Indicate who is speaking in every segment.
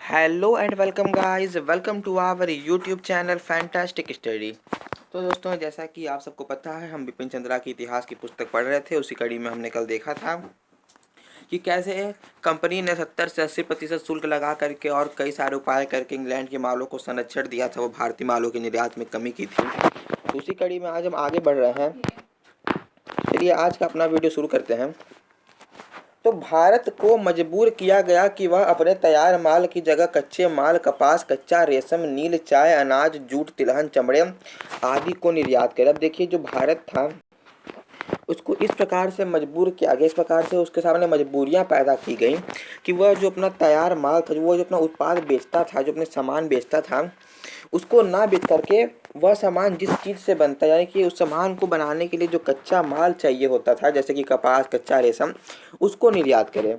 Speaker 1: Hello and welcome guys, welcome to our YouTube channel fantastic study. तो दोस्तों, जैसा कि आप सबको पता है, हम बिपिन चंद्रा की इतिहास की पुस्तक पढ़ रहे थे। उसी कड़ी में हमने कल देखा था कि कैसे कंपनी ने 70 से 80% शुल्क लगा करके और कई सारे उपाय करके इंग्लैंड के मालों को संरक्षण दिया था। वो भारतीय मालों के निर्यात में कमी की थी। तो उसी कड़ी में आज हम आगे बढ़ रहे हैं। चलिए आज का अपना वीडियो शुरू करते हैं। तो भारत को मजबूर किया गया कि वह अपने तैयार माल की जगह कच्चे माल कपास, कच्चा रेशम, नील चाय, अनाज, जूट, तिलहन, चमड़े आदि को निर्यात करे। अब देखिए, जो भारत था उसको इस प्रकार से मजबूर किया गया, इस प्रकार से उसके सामने मजबूरियां पैदा की गई कि वह जो अपना तैयार माल था, वो जो अपना उत्पाद बेचता था, जो अपने सामान बेचता था, उसको ना बेच करके वह सामान जिस चीज़ से बनता है, यानी कि उस सामान को बनाने के लिए जो कच्चा माल चाहिए होता था, जैसे कि कपास, कच्चा रेशम, उसको निर्यात करे।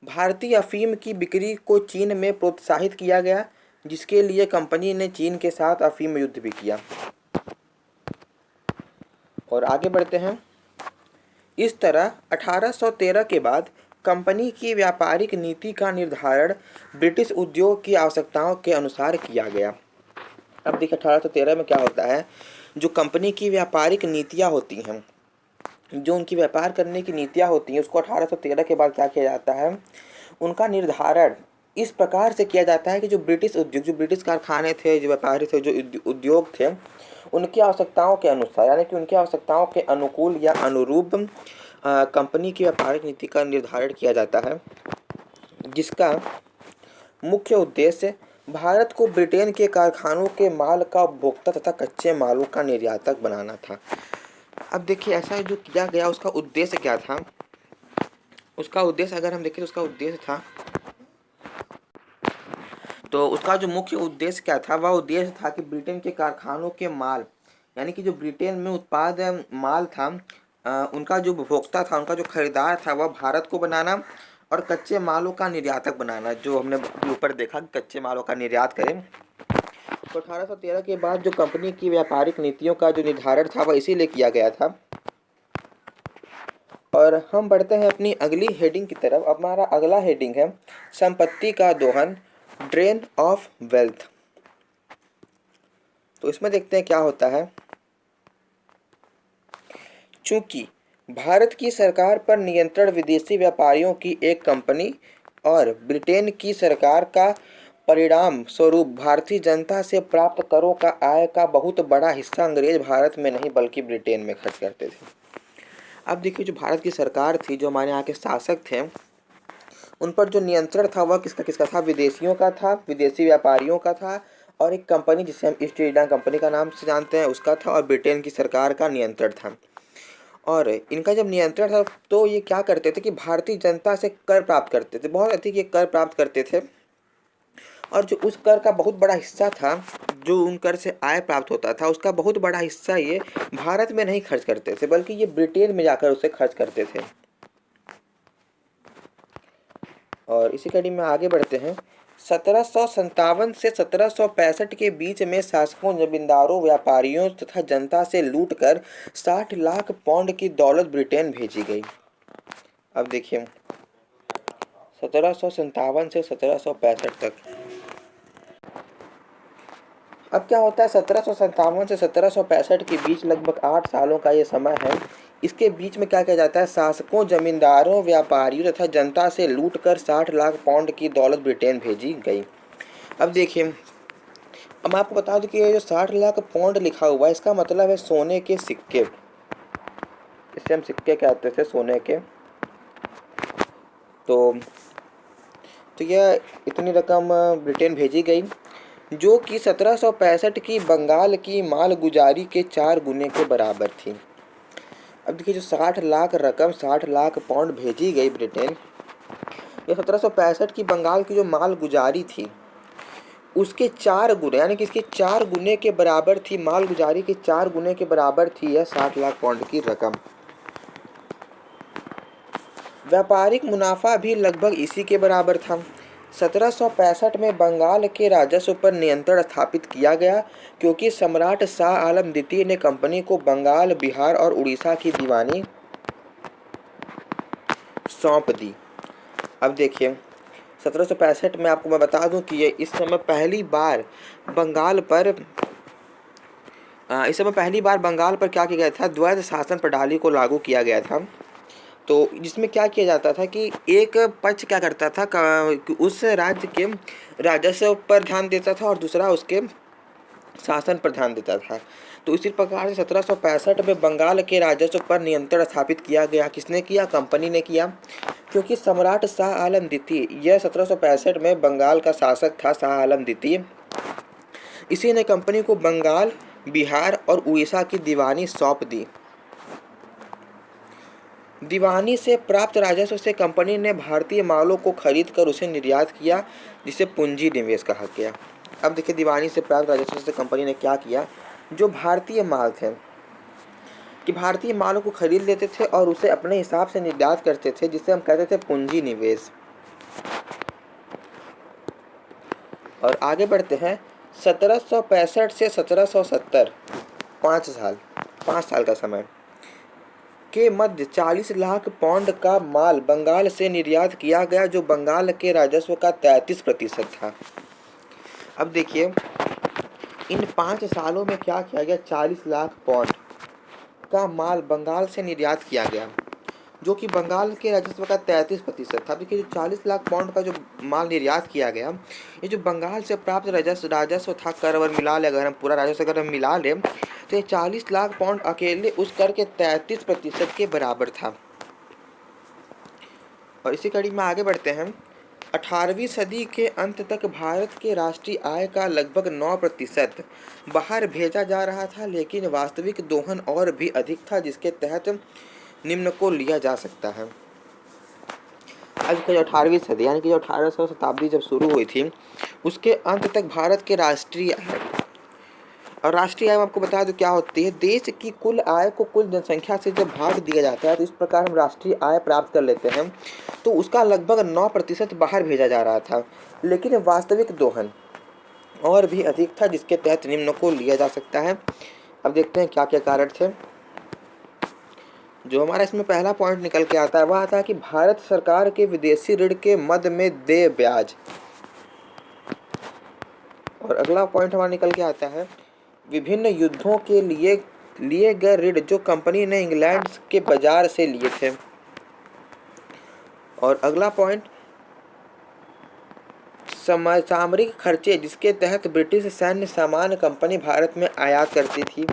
Speaker 1: भारतीय अफीम की बिक्री को चीन में प्रोत्साहित किया गया, जिसके लिए कंपनी ने चीन के साथ अफीम युद्ध भी किया। और आगे बढ़ते हैं। इस तरह 1813 के बाद कंपनी की व्यापारिक नीति का निर्धारण ब्रिटिश उद्योग की आवश्यकताओं के अनुसार किया गया। अब देखिए, 1813 में क्या होता है, जो कंपनी की व्यापारिक नीतियाँ होती हैं, जो उनकी व्यापार करने की नीतियाँ होती हैं, उसको 1813 के बाद क्या किया जाता है, उनका निर्धारण इस प्रकार से किया जाता है कि जो ब्रिटिश उद्योग, जो ब्रिटिश कारखाने थे, जो व्यापारी थे, जो उद्योग थे, उनकी आवश्यकताओं के अनुसार, यानी कि उनकी आवश्यकताओं के अनुकूल या अनुरूप कंपनी की व्यापारिक नीति का निर्धारण किया जाता है, जिसका मुख्य उद्देश्य भारत को ब्रिटेन के कारखानों के माल का उपभोक्ता तथा कच्चे मालों का निर्यातक बनाना था। अब देखिए, ऐसा जो किया गया उसका उद्देश्य क्या था। उसका उद्देश्य अगर हम देखें तो उसका उद्देश्य था, तो उसका जो मुख्य उद्देश्य क्या था, वह उद्देश्य था कि ब्रिटेन के कारखानों के माल, यानी कि जो ब्रिटेन में उत्पाद माल था, उनका जो उपभोक्ता था, उनका जो खरीदार था, वह भारत को बनाना और कच्चे मालों का निर्यातक बनाना, जो हमने ऊपर देखा कि कच्चे मालों का निर्यात करें। तो 1813 के बाद जो कंपनी की व्यापारिक नीतियों का जो निर्धारण था, वह इसीलिए किया गया था। और हम बढ़ते हैं अपनी अगली हेडिंग की तरफ। अब हमारा अगला हेडिंग है संपत्ति का दोहन, ड्रेन ऑफ वेल्थ। तो इसमें देखते हैं क्या होता है। चूंकि भारत की सरकार पर नियंत्रण विदेशी व्यापारियों की एक कंपनी और ब्रिटेन की सरकार का परिणाम स्वरूप भारतीय जनता से प्राप्त करों का आय का बहुत बड़ा हिस्सा अंग्रेज भारत में नहीं बल्कि ब्रिटेन में खर्च करते थे। अब देखिए, जो भारत की सरकार थी, जो हमारे यहाँ के शासक थे, उन पर जो नियंत्रण था वह किसका किसका था, विदेशियों का था, विदेशी व्यापारियों का था, और एक कंपनी जिसे हम ईस्ट इंडिया कंपनी का नाम से जानते हैं उसका था, और ब्रिटेन की सरकार का नियंत्रण था। और इनका जब नियंत्रण था तो ये क्या करते थे कि भारतीय जनता से कर प्राप्त करते थे, बहुत अधिक ये कर प्राप्त करते थे। और जो उस कर का बहुत बड़ा हिस्सा था, जो उन कर से आय प्राप्त होता था, उसका बहुत बड़ा हिस्सा ये भारत में नहीं खर्च करते थे, बल्कि ये ब्रिटेन में जाकर उसे खर्च करते थे। और इसी कड़ी में आगे बढ़ते हैं। 1757 से 1765 के बीच में शासकों, जमींदारों, व्यापारियों तथा जनता से लूटकर 60 लाख पाउंड की दौलत ब्रिटेन भेजी गई। अब देखिए, 1757 से 1765 तक। अब क्या होता है, 1757 से 1765 के बीच लगभग 8 सालों का ये समय है। इसके बीच में क्या किया जाता है, शासकों, जमींदारों, व्यापारियों तथा जनता से लूटकर 60 लाख पाउंड की दौलत ब्रिटेन भेजी गई। अब देखिए, अब मैं आपको बता दूं कि ये जो 60 लाख पाउंड लिखा हुआ है, इसका मतलब है सोने के सिक्के। इससे हम सिक्के कहते थे, सोने के। तो यह इतनी रकम ब्रिटेन भेजी गई, जो कि 1765 की बंगाल की माल गुजारी के 4 गुने के बराबर थी। अब देखिए, जो 60 लाख रकम, 60 लाख पाउंड भेजी गई ब्रिटेन, ये 1765 की बंगाल की जो माल गुजारी थी उसके 4 गुने, यानी कि इसके 4 गुने के बराबर थी। माल गुजारी के 4 गुने के बराबर थी यह 60 लाख पाउंड की रकम। व्यापारिक मुनाफा भी लगभग इसी के बराबर था। 1765 में बंगाल के राजस्व पर नियंत्रण स्थापित किया गया, क्योंकि सम्राट शाह आलम द्वितीय ने कंपनी को बंगाल, बिहार और उड़ीसा की दीवानी सौंप दी। अब देखिए 1765 में आपको मैं बता दूं कि ये इस समय पहली बार बंगाल पर इस समय पहली बार बंगाल पर क्या किया गया था, द्वैध शासन प्रणाली को लागू किया गया था। तो जिसमें क्या किया जाता था कि एक पक्ष क्या करता था कि उस राज्य के राजस्व पर ध्यान देता था और दूसरा उसके शासन पर ध्यान देता था। तो इसी प्रकार से 1765 में बंगाल के राजस्व पर नियंत्रण स्थापित किया गया। किसने किया? कंपनी ने किया, क्योंकि सम्राट शाह आलम द्वितीय यह 1765 में बंगाल का शासक था। शाह आलम द्वितीय इसी ने कंपनी को बंगाल, बिहार और उड़ीसा की दीवानी सौंप दी। दीवानी से प्राप्त राजस्व से कंपनी ने भारतीय मालों को खरीद कर उसे निर्यात किया, जिसे पूंजी निवेश कहा गया। अब देखिए दीवानी से प्राप्त राजस्व से कंपनी ने क्या किया, जो भारतीय माल थे कि भारतीय मालों को खरीद लेते थे और उसे अपने हिसाब से निर्यात करते थे, जिसे हम कहते थे पूंजी निवेश। और आगे बढ़ते हैं 1765 से 1770 5 साल का समय के मध्य 40 लाख पाउंड का माल बंगाल से निर्यात किया गया, जो बंगाल के राजस्व का 33% था। अब देखिए इन 5 सालों में क्या किया गया, 40 लाख पाउंड का माल बंगाल से निर्यात किया गया, जो कि बंगाल के राजस्व का 33% था। देखिए जो 40 लाख पाउंड का जो माल निर्यात किया गया, ये जो बंगाल से प्राप्त राजस्व था, कर वर मिला ले, अगर हम पूरा राजस्व अगर हम मिला लें तो ये 40 लाख पाउंड अकेले उस कर के 33% के बराबर था। और इसी कड़ी में आगे बढ़ते हैं। 18वीं सदी के अंत तक भारत के राष्ट्रीय आय का लगभग 9% बाहर भेजा जा रहा था, लेकिन वास्तविक दोहन और भी अधिक था, जिसके तहत निम्न को लिया जा सकता है। आज की जो 18वीं सदी यानी कि जो 1800 शताब्दी जब शुरू हुई थी, उसके अंत तक भारत के राष्ट्रीय आय, और राष्ट्रीय आय में आपको बता दूं क्या होती है, देश की कुल आय को कुल जनसंख्या से जब भाग दिया जाता है तो इस प्रकार हम राष्ट्रीय आय प्राप्त कर लेते हैं। तो उसका लगभग 9% बाहर भेजा जा रहा था, लेकिन वास्तविक दोहन और भी अधिक था, जिसके तहत निम्न को लिया जा सकता है। अब देखते हैं क्या क्या कारण थे। जो हमारा इसमें पहला पॉइंट निकल के आता है वह आता है कि भारत सरकार के विदेशी ऋण के मद में देय ब्याज। और अगला पॉइंट हमारा निकल के आता है विभिन्न युद्धों के लिए गए ऋण, जो कंपनी ने इंग्लैंड के बाजार से लिए थे। और अगला पॉइंट सामरिक खर्चे, जिसके तहत ब्रिटिश सैन्य सामान कंपनी भारत में आयात करती थी।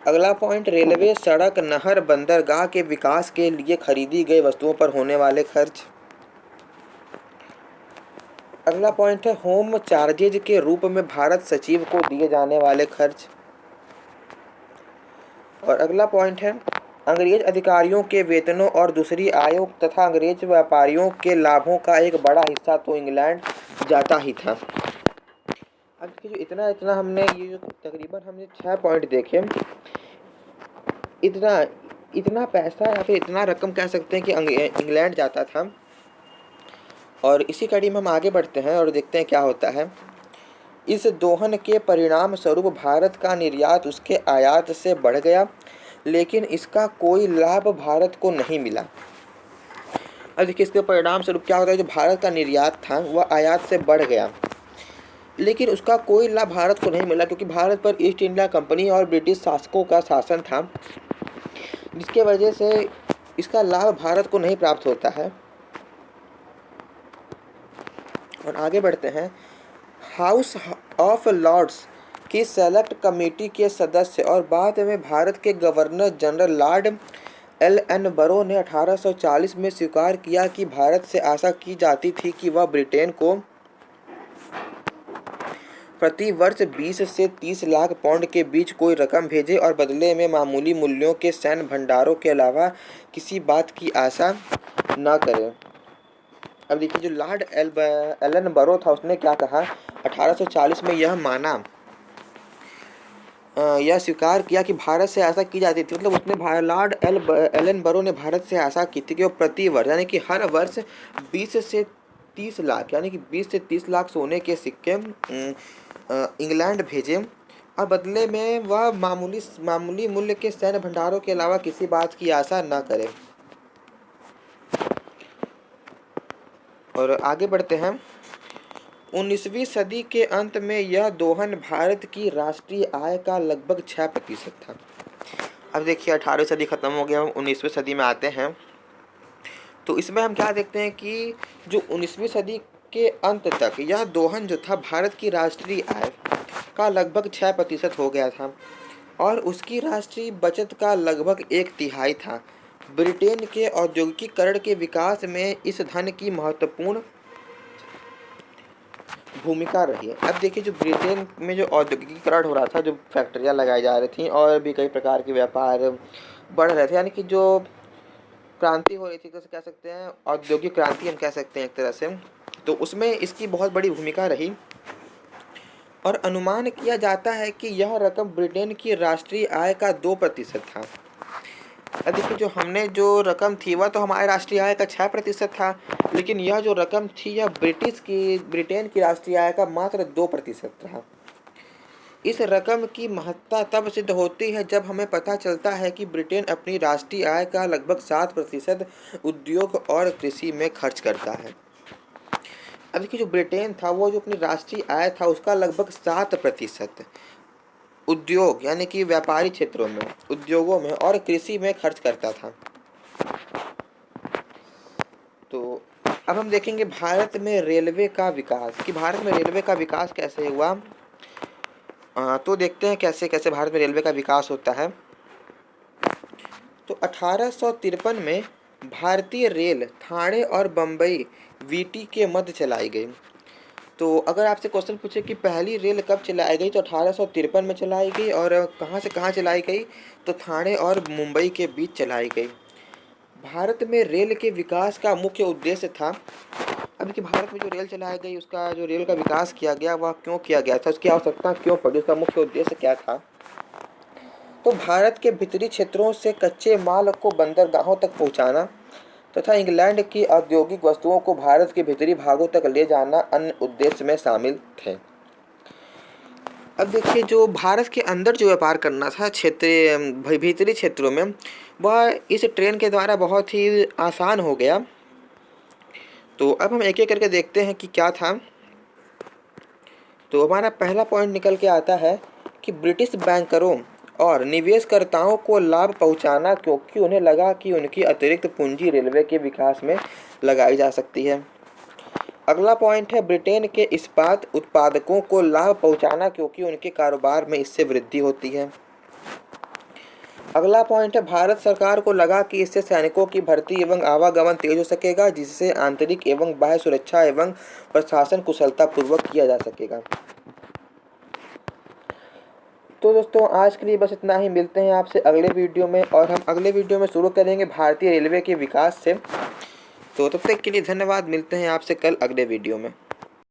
Speaker 1: अगला पॉइंट रेलवे, सड़क, नहर, बंदरगाह के विकास के लिए खरीदी गई वस्तुओं पर होने वाले खर्च। अगला पॉइंट है होम चार्जेज के रूप में भारत सचिव को दिए जाने वाले खर्च। और अगला पॉइंट है अंग्रेज अधिकारियों के वेतनों और दूसरी आयों तथा अंग्रेज व्यापारियों के लाभों का एक बड़ा हिस्सा तो इंग्लैंड जाता ही था। अब जो इतना हमने ये जो तकरीबन हमने 6 पॉइंट देखे, इतना पैसा या फिर इतना रकम कह सकते हैं कि इंग्लैंड जाता था। और इसी कड़ी में हम आगे बढ़ते हैं और देखते हैं क्या होता है। इस दोहन के परिणाम स्वरूप भारत का निर्यात उसके आयात से बढ़ गया, लेकिन इसका कोई लाभ भारत को नहीं मिला। अब देखिए इसके परिणाम स्वरूप क्या होता है, जो भारत का निर्यात था वह आयात से बढ़ गया, लेकिन उसका कोई लाभ भारत को नहीं मिला, क्योंकि भारत पर ईस्ट इंडिया कंपनी और ब्रिटिश शासकों का शासन था, जिसके वजह से इसका लाभ भारत को नहीं प्राप्त होता है। और आगे बढ़ते हैं। हाउस ऑफ लॉर्ड्स की सेलेक्ट कमेटी के सदस्य और बाद में भारत के गवर्नर जनरल लॉर्ड एल.एन. बरो ने 1840 में स्वीकार किया कि भारत से आशा की जाती थी कि वह ब्रिटेन को प्रति वर्ष 20 से 30 लाख पाउंड के बीच कोई रकम भेजे और बदले में मामूली मूल्यों के सैन्य भंडारों के अलावा किसी बात की आशा न करे। अब देखिए जो लॉर्ड एलन बरो था उसने क्या कहा, 1840 में यह स्वीकार किया कि भारत से आशा की जाती थी, मतलब उसने लॉर्ड एलन बरो ने भारत से आशा की थी कि वो प्रति वर्ष यानी कि हर वर्ष 20 से 30 लाख यानी कि 20 से 30 लाख सोने के सिक्के इंग्लैंड भेजे और बदले में वह मामूली मूल्य के सैन्य भंडारों के अलावा किसी बात की आशा न करे। और आगे बढ़ते हैं। 19वीं सदी के अंत में यह दोहन भारत की राष्ट्रीय आय का लगभग 6% था। अब देखिए 18वीं सदी खत्म हो गया, हम 19वीं सदी में आते हैं। तो इसमें हम क्या देखते हैं कि जो 19वीं सदी के अंत तक यह दोहन जो था भारत की राष्ट्रीय आय का लगभग 6% हो गया था और उसकी राष्ट्रीय बचत का लगभग 1/3 था। ब्रिटेन के औद्योगिकीकरण के विकास में इस धन की महत्वपूर्ण भूमिका रही है। अब देखिए जो ब्रिटेन में जो औद्योगिकीकरण हो रहा था, जो फैक्ट्रियाँ लगाई जा रही थी और भी कई प्रकार के व्यापार बढ़ रहे थे, यानी कि जो क्रांति हो रही थी, तो कह सकते हैं औद्योगिक क्रांति हम कह सकते हैं एक तरह से, तो उसमें इसकी बहुत बड़ी भूमिका रही और अनुमान किया जाता है कि यह रकम ब्रिटेन की राष्ट्रीय आय का 2% था। अब देखिए जो हमने जो रकम थी वह तो हमारे राष्ट्रीय आय का 6% था, लेकिन यह जो रकम थी यह ब्रिटेन की राष्ट्रीय आय का मात्र 2% था। इस रकम की महत्ता तब सिद्ध होती है जब हमें पता चलता है कि ब्रिटेन अपनी राष्ट्रीय आय का लगभग 7% उद्योग और कृषि में खर्च करता है। अब देखिए जो ब्रिटेन था वो जो अपनी राष्ट्रीय आय था उसका लगभग 7% उद्योग यानी कि व्यापारी क्षेत्रों में, उद्योगों में और कृषि में खर्च करता था। तो अब हम देखेंगे भारत में रेलवे का विकास, कि भारत में रेलवे का विकास कैसे हुआ। तो देखते हैं कैसे कैसे भारत में रेलवे का विकास होता है। तो 1853 में भारतीय रेल ठाणे और बम्बई वीटी के मध्य चलाई गई। तो अगर आपसे क्वेश्चन पूछे कि पहली रेल कब चलाई गई, तो 1853 में चलाई गई और कहाँ से कहाँ चलाई गई, तो ठाणे और मुंबई के बीच चलाई गई। भारत में रेल के विकास का मुख्य उद्देश्य था, अब कि भारत में जो रेल चलाई गई उसका जो रेल का विकास किया गया वह क्यों किया गया था, उसकी आवश्यकता क्यों पड़ी, उसका मुख्य उद्देश्य क्या था। तो भारत के भीतरी क्षेत्रों से कच्चे माल को बंदरगाहों तक पहुंचाना तथा इंग्लैंड की औद्योगिक वस्तुओं को भारत के भीतरी भागों तक ले जाना अन्य उद्देश्य में शामिल थे। अब देखिए जो भारत के अंदर जो व्यापार करना था क्षेत्रीय भीतरी क्षेत्रों में, वह इस ट्रेन के द्वारा बहुत ही आसान हो गया। तो अब हम एक एक करके देखते हैं कि क्या था। तो हमारा पहला पॉइंट निकल के आता है कि ब्रिटिश बैंकरों और निवेशकर्ताओं को लाभ पहुंचाना, क्योंकि उन्हें लगा कि उनकी अतिरिक्त पूंजी रेलवे के विकास में लगाई जा सकती है। अगला पॉइंट है ब्रिटेन के इस्पात उत्पादकों को लाभ पहुंचाना, क्योंकि उनके कारोबार में इससे वृद्धि होती है। अगला पॉइंट है भारत सरकार को लगा कि इससे सैनिकों की भर्ती एवं आवागमन तेज हो सकेगा, जिससे आंतरिक एवं बाह्य सुरक्षा एवं प्रशासन कुशलतापूर्वक किया जा सकेगा। तो दोस्तों आज के लिए बस इतना ही, मिलते हैं आपसे अगले वीडियो में और हम अगले वीडियो में शुरू करेंगे भारतीय रेलवे के विकास से। तो तब तक के लिए धन्यवाद, मिलते हैं आपसे कल अगले वीडियो में।